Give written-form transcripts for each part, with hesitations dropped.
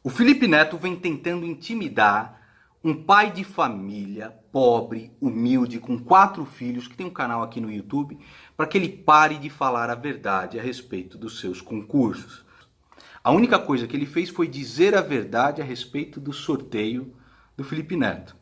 O Felipe Neto vem tentando intimidar um pai de família, pobre, humilde, com 4 filhos, que tem um canal aqui no YouTube, para que ele pare de falar a verdade a respeito dos seus concursos. A única coisa que ele fez foi dizer a verdade a respeito do sorteio do Felipe Neto.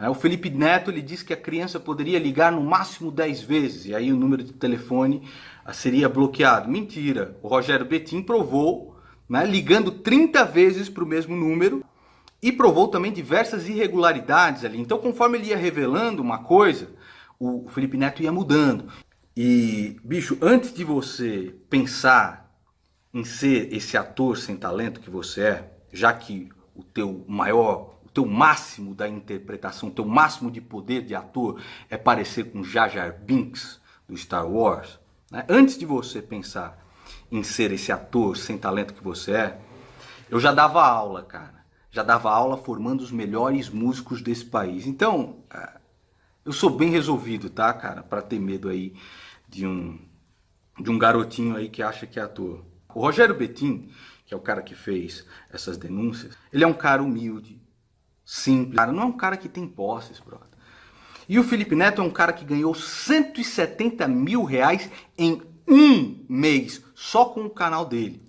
O Felipe Neto ele disse que a criança poderia ligar no máximo 10 vezes, e aí o número de telefone seria bloqueado. Mentira! O Rogério Bettim provou, ligando 30 vezes para o mesmo número, e provou também diversas irregularidades ali. Então, conforme ele ia revelando uma coisa, o Felipe Neto ia mudando. E, bicho, antes de você pensar em ser esse ator sem talento que você é, já que o teu máximo da interpretação, o teu máximo de poder de ator é parecer com Jar Jar Binks do Star Wars, antes de você pensar em ser esse ator sem talento que você é, eu já dava aula, cara. Já dava aula formando os melhores músicos desse país. Então, eu sou bem resolvido, tá, cara? Pra ter medo aí de um garotinho aí que acha que é ator. O Rogério Bettim, que é o cara que fez essas denúncias, ele é um cara humilde, simples. Cara, não é um cara que tem posses, brother. E o Felipe Neto é um cara que ganhou 170 mil reais em um mês, só com o canal dele.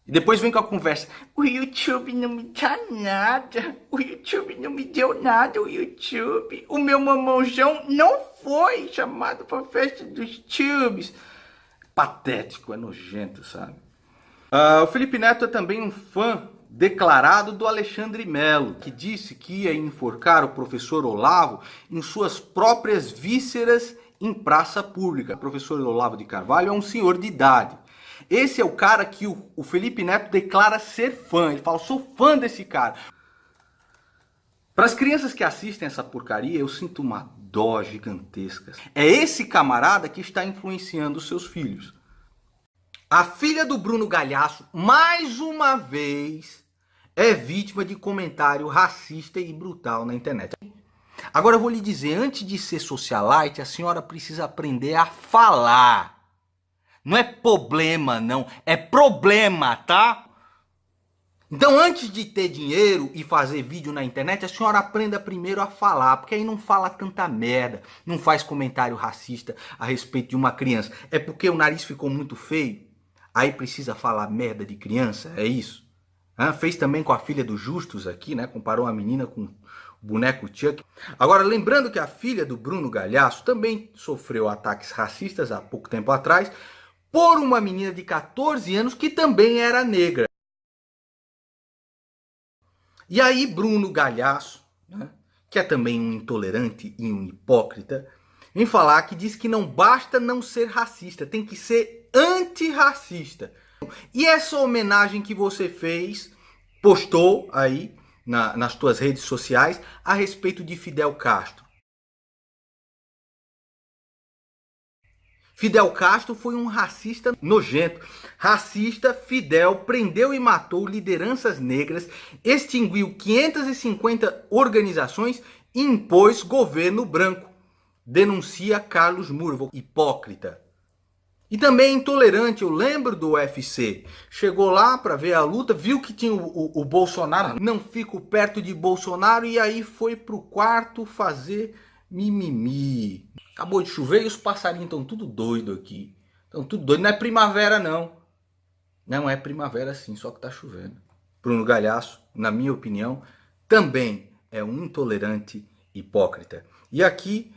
E depois vem com a conversa, o YouTube não me dá nada, o YouTube não me deu nada, o YouTube, o meu mamãozão não foi chamado para a festa dos tubes. Patético, é nojento, sabe? O Felipe Neto é também um fã declarado do Alexandre Melo, que disse que ia enforcar o professor Olavo em suas próprias vísceras em praça pública. O professor Olavo de Carvalho é um senhor de idade. Esse é o cara que o Felipe Neto declara ser fã. Ele fala, sou fã desse cara. Para as crianças que assistem essa porcaria, eu sinto uma dó gigantesca. É esse camarada que está influenciando os seus filhos. A filha do Bruno Galhaço, mais uma vez, é vítima de comentário racista e brutal na internet. Agora eu vou lhe dizer, antes de ser socialite, a senhora precisa aprender a falar. Não é problema, não. É problema, tá? Então, antes de ter dinheiro e fazer vídeo na internet, a senhora aprenda primeiro a falar, porque aí não fala tanta merda, não faz comentário racista a respeito de uma criança. É porque o nariz ficou muito feio, aí precisa falar merda de criança, é isso? Fez também com a filha do Justus aqui, comparou a menina com o boneco Chuck. Agora, lembrando que a filha do Bruno Galhaço também sofreu ataques racistas há pouco tempo atrás, por uma menina de 14 anos que também era negra. E aí Bruno Galhaço, que é também um intolerante e um hipócrita, vem falar que diz que não basta não ser racista, tem que ser antirracista. E essa homenagem que você fez, postou aí nas tuas redes sociais a respeito de Fidel Castro. Fidel Castro foi um racista nojento. Racista, Fidel prendeu e matou lideranças negras, extinguiu 550 organizações e impôs governo branco. Denuncia Carlos Moore, hipócrita. E também intolerante, eu lembro do UFC. Chegou lá para ver a luta, viu que tinha o Bolsonaro. Não fico perto de Bolsonaro e aí foi pro quarto fazer mimimi. Acabou de chover e os passarinhos estão tudo doido aqui. Estão tudo doido. Não é primavera, não. Não é primavera sim, só que tá chovendo. Bruno Galhaço, na minha opinião, também é um intolerante hipócrita. E aqui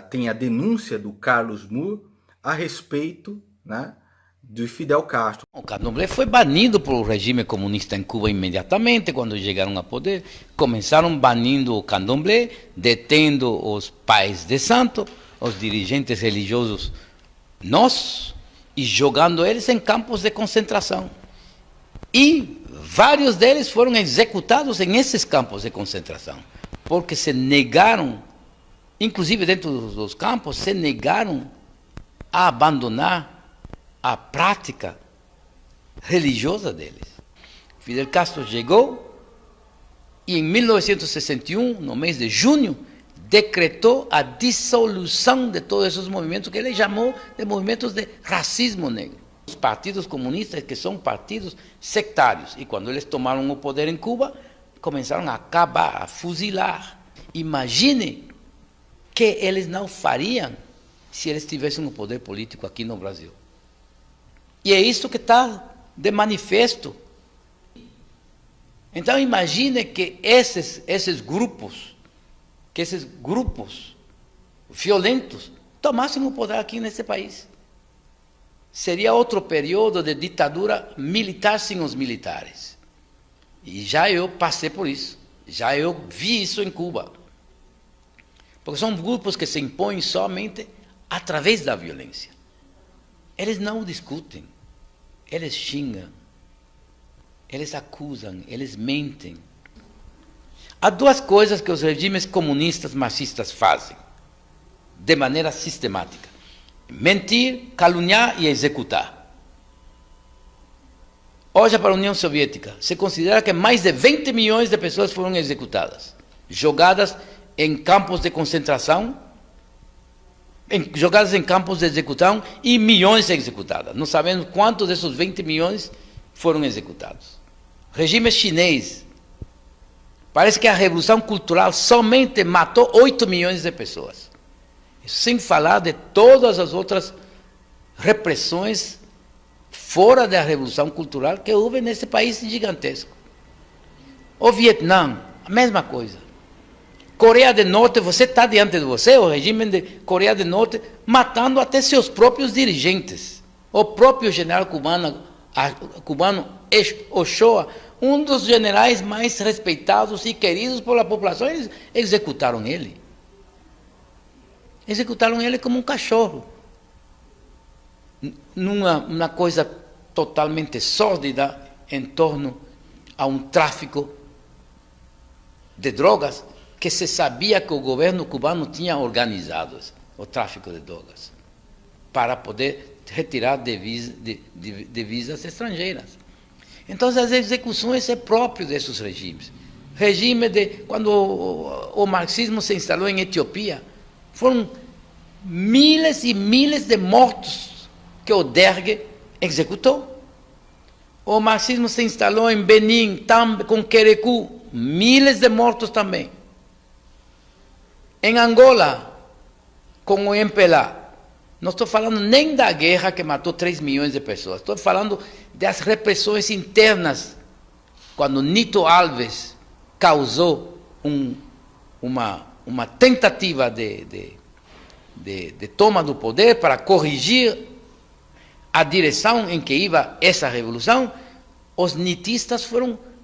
tem a denúncia do Carlos Moore a respeito de Fidel Castro. O candomblé foi banido pelo regime comunista em Cuba imediatamente, quando chegaram ao poder. Começaram banindo o candomblé, detendo os pais de santo, os dirigentes religiosos nossos, e jogando eles em campos de concentração. E vários deles foram executados em esses campos de concentração, porque se negaram, inclusive dentro dos campos, se negaram a abandonar a prática religiosa deles. Fidel Castro chegou e em 1961, no mês de junho, decretou a dissolução de todos esses movimentos que ele chamou de movimentos de racismo negro. Os partidos comunistas que são partidos sectários. E quando eles tomaram o poder em Cuba, começaram a acabar, a fuzilar. Imagine que eles não fariam se eles tivessem o poder político aqui no Brasil. E é isso que está de manifesto. Então imagine que esses grupos violentos tomassem o poder aqui nesse país. Seria outro período de ditadura militar sem os militares. E já eu passei por isso. Já eu vi isso em Cuba. Porque são grupos que se impõem somente através da violência. Eles não discutem. Eles xingam. Eles acusam. Eles mentem. Há duas coisas que os regimes comunistas marxistas fazem de maneira sistemática: mentir, caluniar e executar. Hoje, para a União Soviética, se considera que mais de 20 milhões de pessoas foram executadas, jogadas em campos de concentração, jogadas em campos de execução, e milhões executadas. Não sabemos quantos desses 20 milhões foram executados. Regime chinês, parece que a Revolução Cultural somente matou 8 milhões de pessoas. Sem falar de todas as outras repressões fora da Revolução Cultural que houve nesse país gigantesco. O Vietnã, a mesma coisa. Coreia do Norte, você está diante de você, o regime de Coreia do Norte, matando até seus próprios dirigentes. O próprio general cubano Ochoa, um dos generais mais respeitados e queridos pela população, eles executaram ele. Executaram ele como um cachorro. Numa coisa totalmente sórdida em torno a um tráfico de drogas que se sabia que o governo cubano tinha organizado, o tráfico de drogas, para poder retirar divisas estrangeiras. Então, as execuções é próprio desses regimes. Quando o marxismo se instalou em Etiópia, foram miles e miles de mortos que o Derg executou. O marxismo se instalou em Benin, com Querecu, miles de mortos também. Em Angola, com o MPLA. Não estou falando nem da guerra que matou 3 milhões de pessoas. Estou falando das repressões internas, quando Nito Alves causou uma tentativa de toma do poder para corrigir a direção em que ia essa revolução. Os nitistas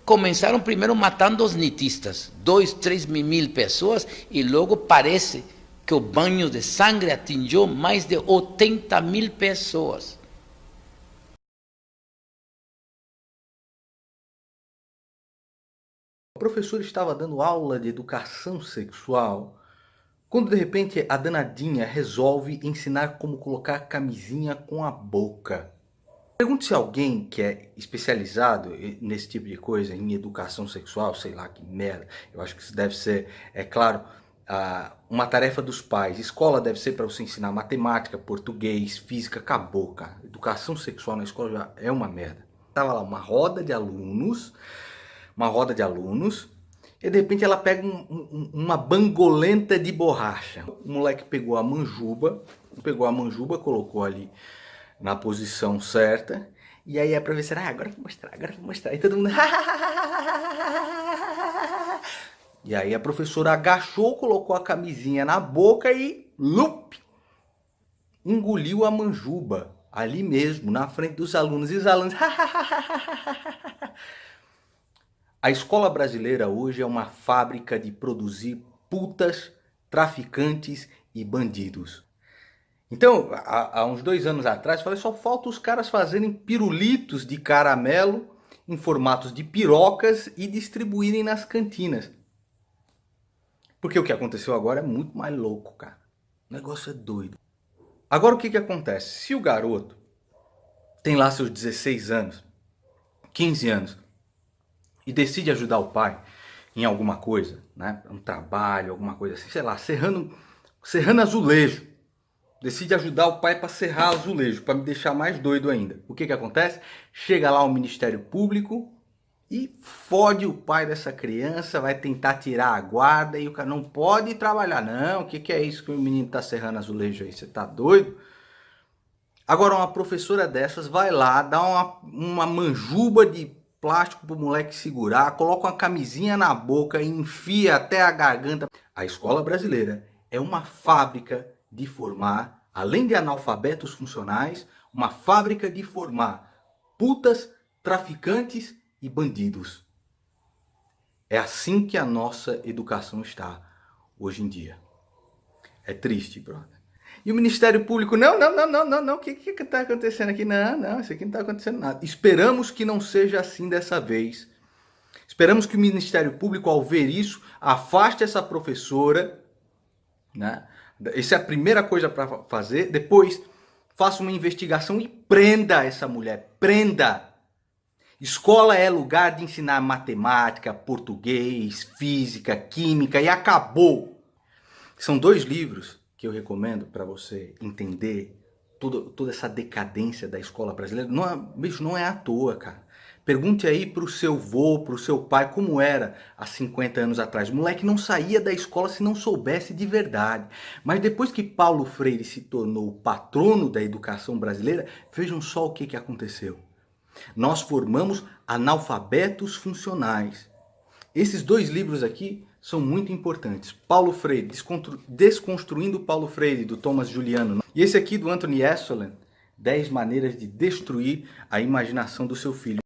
começaram primeiro matando os nitistas, 2, 3 mil pessoas, e logo parece que o banho de sangue atingiu mais de 80 mil pessoas. O professor estava dando aula de educação sexual quando de repente a danadinha resolve ensinar como colocar camisinha com a boca. Pergunte se alguém que é especializado nesse tipo de coisa, em educação sexual, sei lá que merda. Eu acho que isso deve ser, é claro, uma tarefa dos pais. Escola deve ser para você ensinar matemática, português, física, acabou, cara. Educação sexual na escola já é uma merda. Tava lá uma roda de alunos, e de repente ela pega uma bangolenta de borracha. O moleque pegou a manjuba, colocou ali na posição certa, e aí a professora, agora eu vou mostrar, e todo mundo... E aí a professora agachou, colocou a camisinha na boca e engoliu a manjuba, ali mesmo, na frente dos alunos, e os alunos... A escola brasileira hoje é uma fábrica de produzir putas, traficantes e bandidos. Então, há uns 2 anos atrás, falei, só falta os caras fazerem pirulitos de caramelo em formatos de pirocas e distribuírem nas cantinas. Porque o que aconteceu agora é muito mais louco, cara. O negócio é doido. Agora o que acontece? Se o garoto tem lá seus 16 anos, 15 anos, e decide ajudar o pai em alguma coisa, né? Um trabalho, alguma coisa assim, sei lá, serrando azulejo. decide ajudar o pai para serrar azulejo, para me deixar mais doido ainda. O que acontece? Chega lá o Ministério Público e fode o pai dessa criança, vai tentar tirar a guarda e o cara não pode trabalhar. Não, o que é isso que o menino tá serrando azulejo aí? Você tá doido? Agora uma professora dessas vai lá, dá uma manjuba de plástico pro moleque segurar, coloca uma camisinha na boca e enfia até a garganta. A escola brasileira é uma fábrica de formar, além de analfabetos funcionais, uma fábrica de formar putas, traficantes e bandidos. É assim que a nossa educação está hoje em dia. É triste, brother. E o Ministério Público, não, o que está acontecendo aqui? Não, isso aqui não está acontecendo nada. Esperamos que não seja assim dessa vez. Esperamos que o Ministério Público, ao ver isso, afaste essa professora, né? Essa é a primeira coisa para fazer. Depois, faça uma investigação e prenda essa mulher. Prenda! Escola é lugar de ensinar matemática, português, física, química e acabou. São 2 livros que eu recomendo para você entender toda essa decadência da escola brasileira. Não é à toa, cara. Pergunte aí pro seu vô, pro seu pai, como era há 50 anos atrás. O moleque não saía da escola se não soubesse de verdade. Mas depois que Paulo Freire se tornou o patrono da educação brasileira, vejam só o que aconteceu. Nós formamos analfabetos funcionais. Esses 2 livros aqui são muito importantes. Paulo Freire, Desconstruindo Paulo Freire, do Thomas Juliano. E esse aqui do Anthony Esolen, 10 maneiras de destruir a imaginação do seu filho.